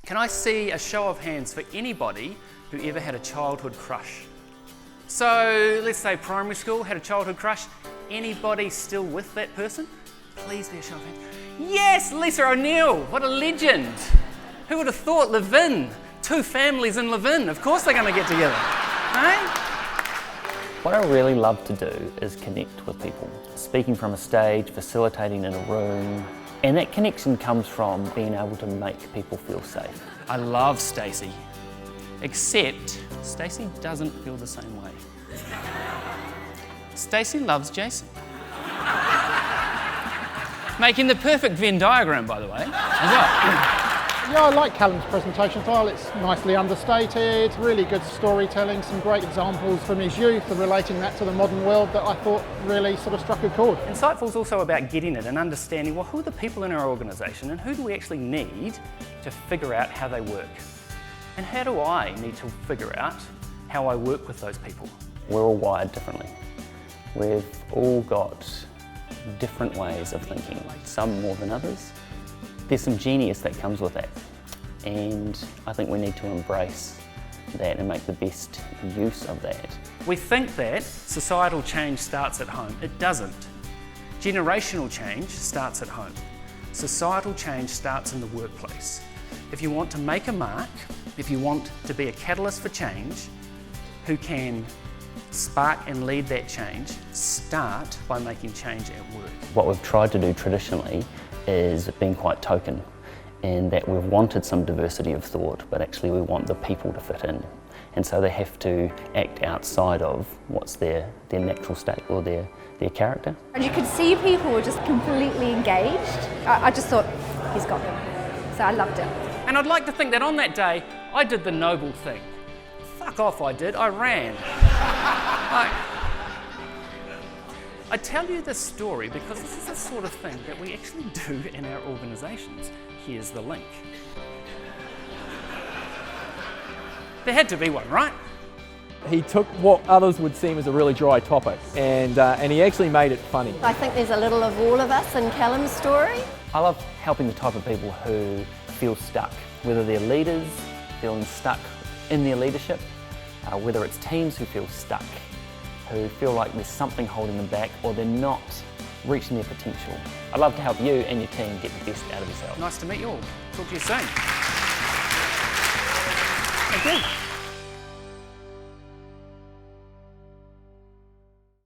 Can I see a show of hands for anybody who ever had a childhood crush? So let's say primary school, had a childhood crush. Anybody still with that person? Please be a show of hands. Yes, Lisa O'Neill, what a legend. Who would have thought Venn? 2 families in Venn, of course they're going to get together. Hey? What I really love to do is connect with people. Speaking from a stage, facilitating in a room, and that connection comes from being able to make people feel safe. I love Stacey, except Stacey doesn't feel the same way. Stacey loves Jason. Making the perfect Venn diagram, by the way, as well. Yeah, I like Callum's presentation style. It's nicely understated, really good storytelling, some great examples from his youth and relating that to the modern world that I thought really sort of struck a chord. Insightful is also about getting it and understanding, well, who are the people in our organisation and who do we actually need to figure out how they work? And how do I need to figure out how I work with those people? We're all wired differently. We've all got different ways of thinking, some more than others. There's some genius that comes with that, and I think we need to embrace that and make the best use of that. We think that societal change starts at home. It doesn't. Generational change starts at home. Societal change starts in the workplace. If you want to make a mark, if you want to be a catalyst for change, who can spark and lead that change, start by making change at work. What we've tried to do traditionally is being quite token, in that we've wanted some diversity of thought, but actually we want the people to fit in. And so they have to act outside of what's their natural state or their character. And you could see people were just completely engaged. I just thought, he's got them. So I loved it. And I'd like to think that on that day, I did the noble thing. Fuck off I did, I ran. I tell you this story because this is the sort of thing that we actually do in our organisations. Here's the link. There had to be one, right? He took what others would seem as a really dry topic and he actually made it funny. I think there's a little of all of us in Callum's story. I love helping the type of people who feel stuck, whether they're leaders feeling stuck in their leadership, whether it's teams who feel stuck, who feel like there's something holding them back or they're not reaching their potential. I'd love to help you and your team get the best out of yourself. Nice to meet you all. Talk to you soon. Thank you.